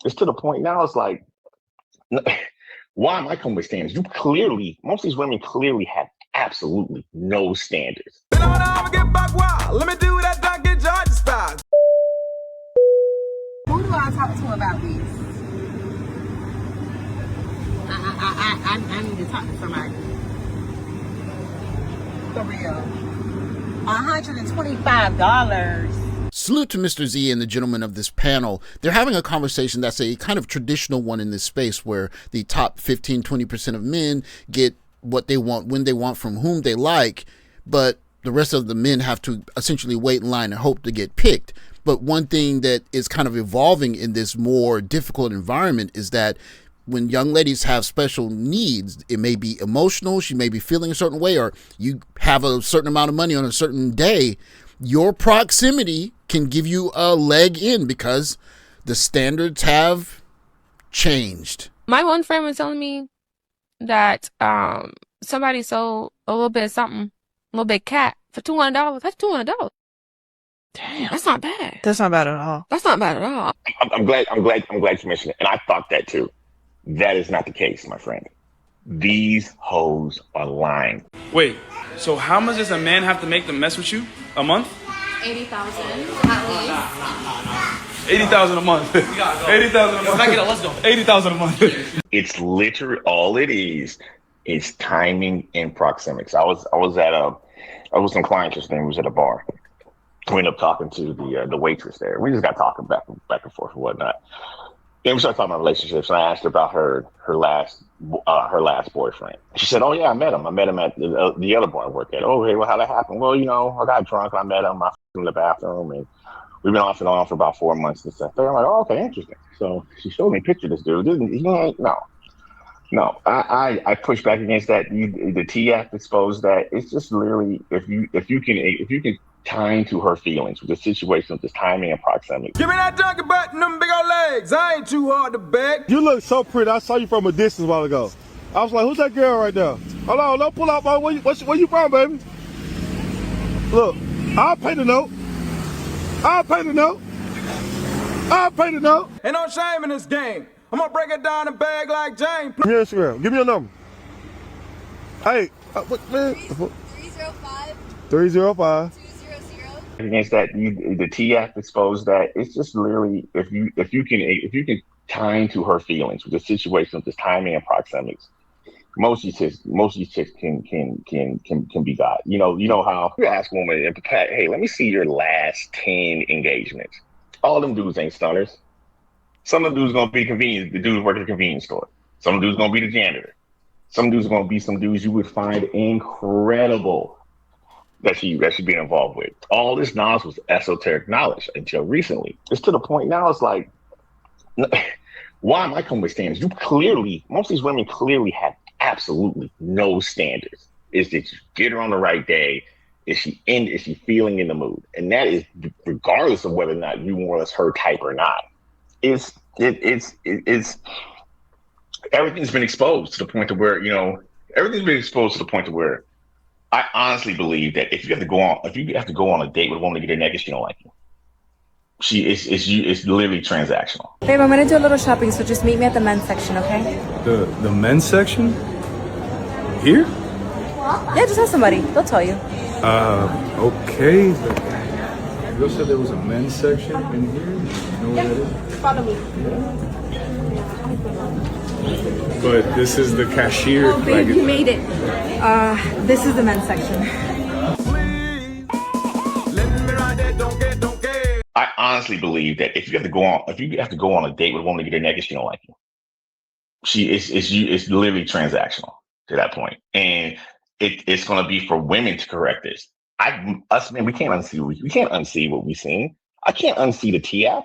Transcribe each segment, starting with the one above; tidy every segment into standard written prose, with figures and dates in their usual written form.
It's to the point now. It's like, why am I coming with standards? Most of these women clearly have absolutely no standards. Let me do that Donkey George style. Who do I talk to about this? I need to talk to somebody. For real. $125. Salute to Mr. Z and the gentlemen of this panel. They're having a conversation that's a kind of traditional one in this space where the top 15, 20% of men get what they want, when they want, from whom they like, but the rest of the men have to essentially wait in line and hope to get picked. But one thing that is kind of evolving in this more difficult environment is that when young ladies have special needs, it may be emotional, she may be feeling a certain way, or you have a certain amount of money on a certain day, your proximity can give you a leg in because the standards have changed. My one friend was telling me that somebody sold a little bit of something, a little bit of cat for $200. That's $200. Damn, that's not bad. That's not bad at all. That's not bad at all. I'm glad you mentioned it, and I thought that too. That is not the case, my friend. These hoes are lying. Wait, so how much does a man have to make to mess with you? A month? 80,000 at least. 80,000 a month. 80,000 a month. Let's go. 80,000 a month. It's literally all it is timing and proxemics. I was with some clients yesterday. We was at a bar. We ended up talking to the waitress there. We just got talking back and forth and whatnot. Then we started talking about relationships, and I asked her about her last boyfriend. She said, "Oh yeah, I met him. I met him at the other bar I work at." "Oh, hey, well, how'd that happen?" "Well, I got drunk and I met him. I f***ed him in the bathroom, and we've been off and on for about 4 months and stuff." I'm like, "Oh, okay, interesting." So she showed me a picture of this dude. No. I push back against that. The TF exposed that. It's just literally if you can tie into her feelings with the situation of this timing and proximity. Give me that donkey butt and them big old legs. I ain't too hard to beg. You look so pretty. I saw you from a distance a while ago. I was like, who's that girl right there? Hold on, don't pull out, boy. Where you from, baby? Look, I'll pay the note. Ain't no shame in this game. I'm gonna break it down and bag like James. Give me your Instagram. Give me your number. Hey, what, man? 305. 305. 200. Against that, the TF exposed that. It's just literally if you can tie into her feelings with the situation of this timing and proxemics. Most of these chicks can be got. You know how you ask a woman, "Hey, let me see your last 10 engagements." All them dudes ain't stunners. Some of the dudes gonna be convenience. The dudes work at a convenience store. Some dudes gonna be the janitor. Some dudes gonna be some dudes you would find incredible that she being involved with. All this knowledge was esoteric knowledge until recently. It's to the point now. It's like, why am I coming with standards? Most of these women clearly have absolutely no standards. Is that you get her on the right day? Is she feeling in the mood? And that is regardless of whether or not you more or less her type or not. It's everything's been exposed to the point to where I honestly believe that if you have to go on a date with a woman to get her naked, she don't like you. It's literally transactional. Babe, I'm gonna do a little shopping, so just meet me at the men's section, okay? The men's section? Here? Yeah, just ask somebody. They'll tell you. Okay. You said there was a men's section in here? You know what that is? Follow me. But this is the cashier. Oh, babe, you made it. This is the men's section. I honestly believe that if you have to go on a date with a woman to get her naked, she don't like you. It's literally transactional to that point, and it's going to be for women to correct this. We can't unsee what we've seen. I can't unsee the TF.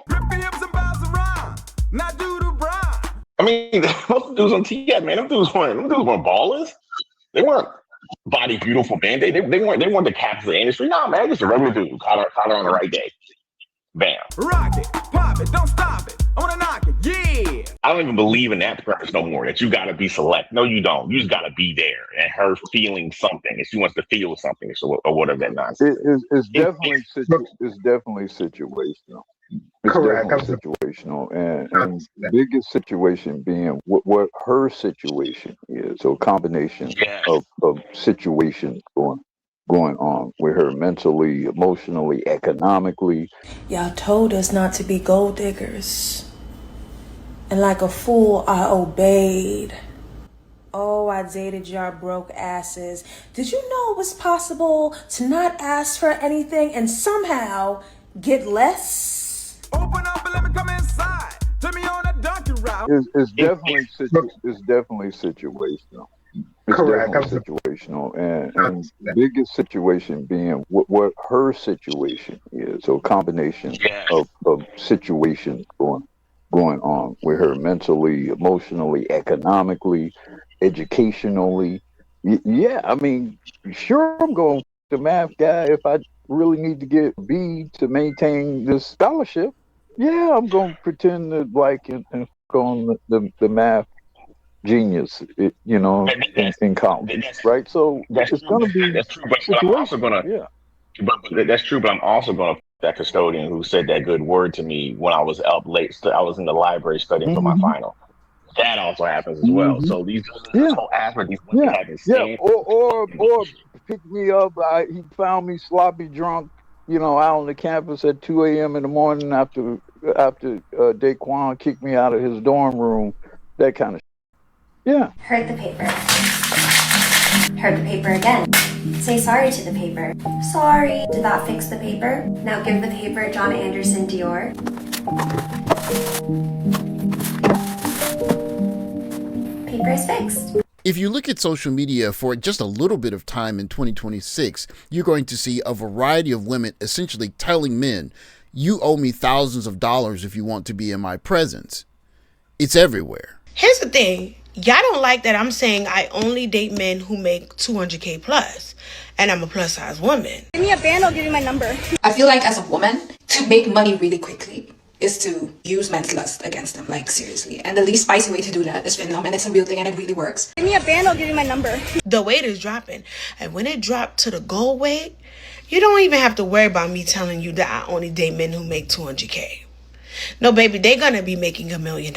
I mean, most of the dudes on TF, man, them dudes weren't ballers. They weren't body beautiful, man. They weren't the captains of the industry. No, man, just a regular dude caught her on the right day. Bam. Rock it, pop it, don't stop it. I wanna knock it, yeah. I don't even believe in that premise no more, that you gotta be select. No, you don't. You just gotta be there and her feeling something. If she wants to feel something or whatever that nonsense. It's definitely situational. It's Correct. definitely situational, and biggest situation being what her situation is. So a combination Yes. of situations going on with her mentally, emotionally, economically. Y'all told us not to be gold diggers. And like a fool, I obeyed. Oh, I dated y'all broke asses. Did you know it was possible to not ask for anything and somehow get less? Open up and let me come inside. Take me on a donkey ride. It's definitely situational. It's Correct. definitely situational, and biggest situation being what her situation is. So a combination Yes. of situations going on with her mentally, emotionally, economically, educationally. Yeah, I mean, sure, I'm going with the math guy if I really need to get a B to maintain this scholarship. Yeah, I'm going to pretend to like and go on the math genius, in college, right? So That's it's true. going to be That's true. But I'm also situational. gonna. Yeah. But that's true. But I'm also gonna that custodian who said that good word to me when I was up late. I was in the library studying for my Hmm. final. That also happens as well. Hmm. So this Yeah. whole aspect, these women Yeah. having Yeah. stand Or pick me up. He found me sloppy drunk, out on the campus at 2 a.m. in the morning after Daquan kicked me out of his dorm room. That kind of. Yeah. Hurt the paper. Hurt the paper again. Say sorry to the paper. Sorry. Did that fix the paper? Now give the paper John Anderson Dior. Paper is fixed. If you look at social media for just a little bit of time in 2026, you're going to see a variety of women essentially telling men, you owe me thousands of dollars if you want to be in my presence. It's everywhere. Here's the thing. Y'all don't like that I'm saying I only date men who make 200K plus, and I'm a plus size woman. Give me a band, I'll give you my number. I feel like as a woman, to make money really quickly is to use men's lust against them, like seriously. And the least spicy way to do that is Vietnam, and it's a real thing and it really works. Give me a band, I'll give you my number. The weight is dropping, and when it dropped to the goal weight, you don't even have to worry about me telling you that I only date men who make 200K. No, baby, they're gonna be making $1 million.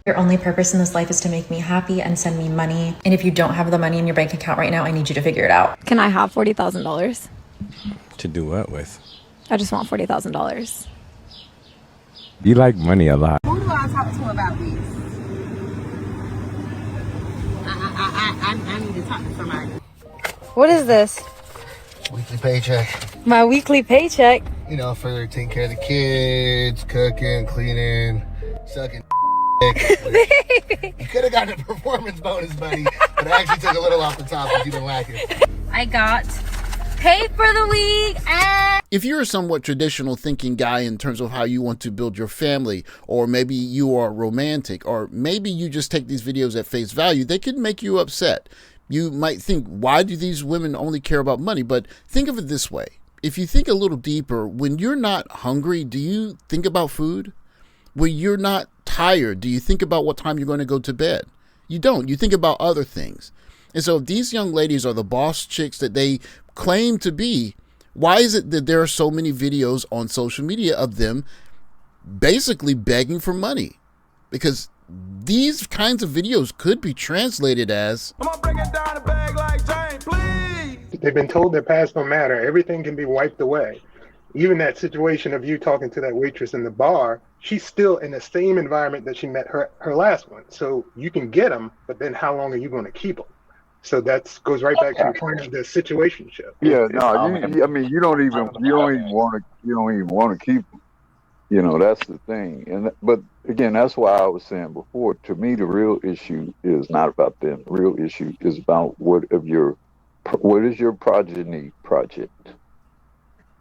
Your only purpose in this life is to make me happy and send me money. And if you don't have the money in your bank account right now, I need you to figure it out. Can I have $40,000? To do what with? I just want $40,000. You like money a lot. Who do I talk to about this? I need to talk to somebody. What is this? Weekly paycheck. My weekly paycheck? For taking care of the kids, cooking, cleaning, sucking You could have gotten a performance bonus, buddy, but I actually took a little off the top because you didn't like it. I got paid for the week and... If you're a somewhat traditional thinking guy in terms of how you want to build your family, or maybe you are romantic, or maybe you just take these videos at face value, they could make you upset. You might think, why do these women only care about money? But think of it this way. If you think a little deeper, when you're not hungry, do you think about food? When you're not tired, do you think about what time you're going to go to bed? You don't. You think about other things. And so if these young ladies are the boss chicks that they claim to be, why is it that there are so many videos on social media of them basically begging for money? Because these kinds of videos could be translated as, I'm gonna bring it down the bag like Jane, please. They've been told their past don't matter. Everything can be wiped away. Even that situation of you talking to that waitress in the bar, she's still in the same environment that she met her last one. So you can get them, but then how long are you going to keep them? So that goes right back to the point of the situationship. Yeah, you don't even want to keep them. That's the thing. But again, that's why I was saying before. To me, the real issue is not about them. The real issue is about what is your progeny project.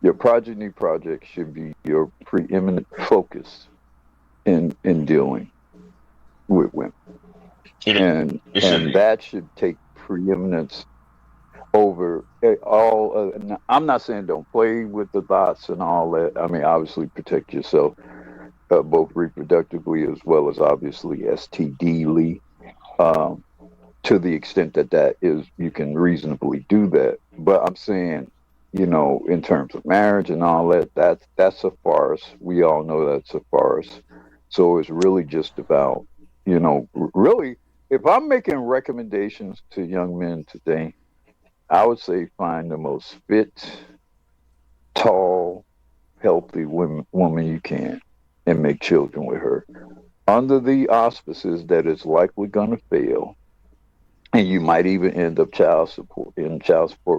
Your progeny project should be your preeminent focus in dealing with women, and that should take preeminence over all. I'm not saying don't play with the thoughts and all that. I mean, obviously protect yourself, both reproductively as well as obviously STDly, to the extent that is you can reasonably do that. But I'm saying in terms of marriage and all that, that's a farce. We all know that's a farce. So it's really just about, really, if I'm making recommendations to young men today, I would say find the most fit, tall, healthy woman you can and make children with her under the auspices that it's likely going to fail. And you might even end up child support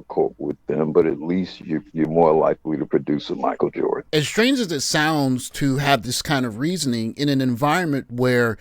court with them, but at least you're more likely to produce a Michael Jordan. As strange as it sounds to have this kind of reasoning in an environment where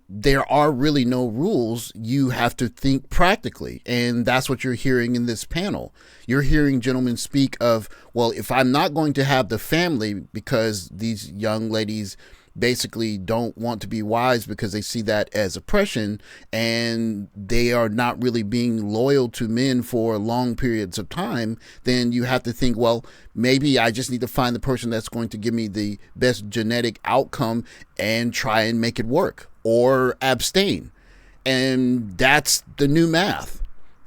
there are really no rules, you have to think practically. And that's what you're hearing in this panel. You're hearing gentlemen speak of, well, if I'm not going to have the family because these young ladies basically don't want to be wives because they see that as oppression and they are not really being loyal to men for long periods of time, then you have to think, well, maybe I just need to find the person that's going to give me the best genetic outcome and try and make it work, or abstain. And that's the new math.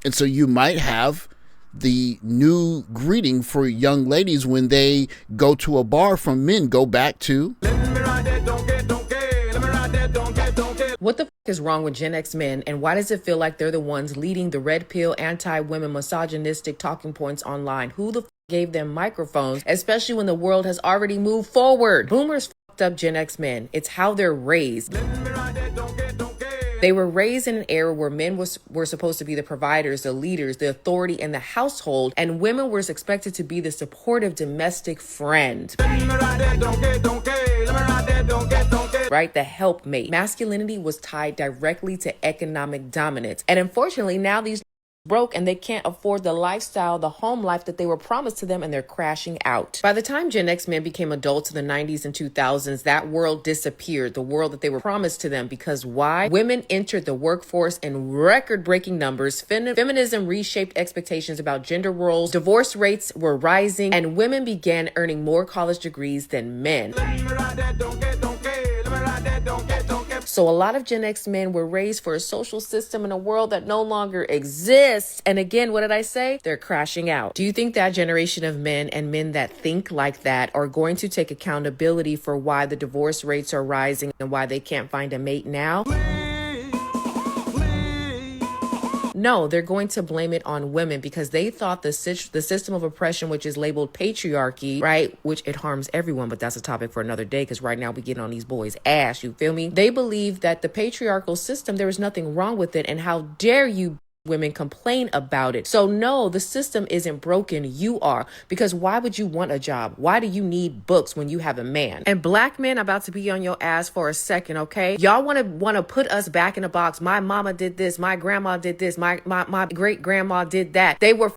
And so you might have the new greeting for young ladies when they go to a bar from men go back to, what the f*** is wrong with Gen X men, and why does it feel like they're the ones leading the red pill, anti-women, misogynistic talking points online? Who the f*** gave them microphones, especially when the world has already moved forward? Boomers f***ed up Gen X men. It's how they're raised. They were raised in an era where men were supposed to be the providers, the leaders, the authority in the household, and women were expected to be the supportive domestic friend. Right? The helpmate. Masculinity was tied directly to economic dominance. And unfortunately, now these broke and they can't afford the lifestyle, the home life that they were promised to them, and they're crashing out. By the time Gen X men became adults in the 90s and 2000s, that world disappeared, the world that they were promised to them. Because why? Women entered the workforce in record-breaking numbers. Feminism reshaped expectations about gender roles. Divorce rates were rising, and women began earning more college degrees than men. So a lot of Gen X men were raised for a social system in a world that no longer exists. And again, what did I say? They're crashing out. Do you think that generation of men and men that think like that are going to take accountability for why the divorce rates are rising and why they can't find a mate now? No, they're going to blame it on women because they thought the system of oppression, which is labeled patriarchy, right, which it harms everyone, but that's a topic for another day because right now we get on these boys' ass, you feel me? They believe that the patriarchal system, there is nothing wrong with it, and how dare you women complain about it. So no, the system isn't broken. You are. Because why would you want a job? Why do you need books when you have a man? And black men, about to be on your ass for a second, okay? Y'all want to put us back in a box. My mama did this. My grandma did this. My great grandma did that. They were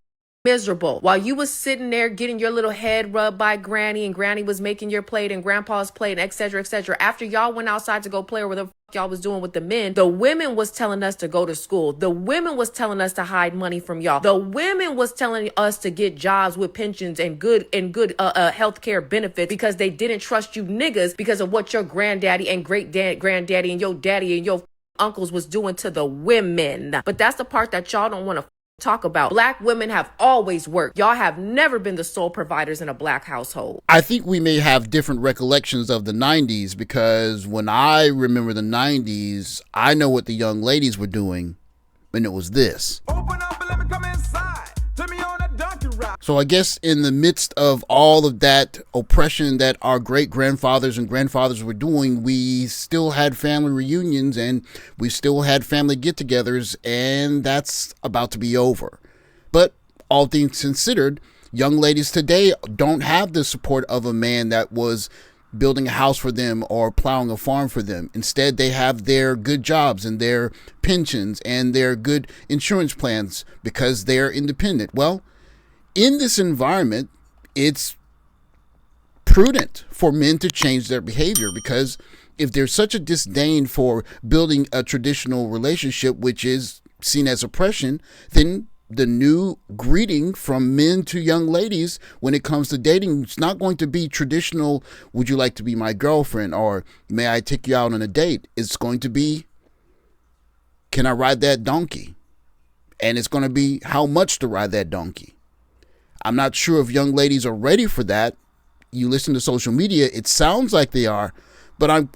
miserable while you was sitting there getting your little head rubbed by granny, and granny was making your plate and grandpa's plate, and etc., etc. After y'all went outside to go play, or whatever y'all was doing with the men, the women was telling us to go to school. The women was telling us to hide money from y'all. The women was telling us to get jobs with pensions and good healthcare benefits because they didn't trust you niggas because of what your granddaddy and granddaddy and your daddy and your uncles was doing to the women. But that's the part that y'all don't want to talk about. Black women have always worked. Y'all have never been the sole providers in a black household. I think we may have different recollections of the 90s because when I remember the 90s, I know what the young ladies were doing, and it was this. Open up and let me come inside. Put me on a donkey ride. So I guess in the midst of all of that oppression that our great-grandfathers and grandfathers were doing, we still had family reunions and we still had family get-togethers, and that's about to be over. But all things considered, young ladies today don't have the support of a man that was building a house for them or plowing a farm for them. Instead, they have their good jobs and their pensions and their good insurance plans because they're independent. Well, in this environment, it's prudent for men to change their behavior because if there's such a disdain for building a traditional relationship, which is seen as oppression, then the new greeting from men to young ladies when it comes to dating, it's not going to be traditional, would you like to be my girlfriend, or may I take you out on a date? It's going to be, can I ride that donkey? And it's going to be how much to ride that donkey. I'm not sure if young ladies are ready for that. You listen to social media, it sounds like they are, but I'm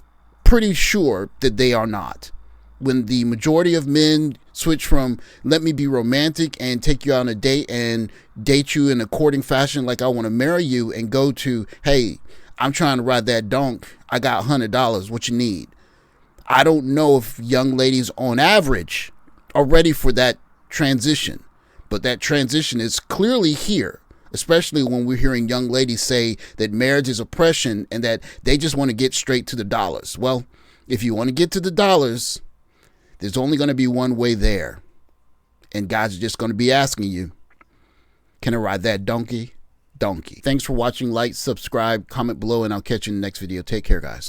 pretty sure that they are not. When the majority of men switch from let me be romantic and take you on a date and date you in a courting fashion like I want to marry you, and go to, hey, I'm trying to ride that donk, I got $100, what you need? I don't know if young ladies on average are ready for that transition, but that transition is clearly here, especially when we're hearing young ladies say that marriage is oppression and that they just want to get straight to the dollars. Well, if you want to get to the dollars, there's only going to be one way there. And guys are just going to be asking you, can I ride that donkey? Donkey. Thanks for watching. Like, subscribe, comment below, and I'll catch you in the next video. Take care, guys.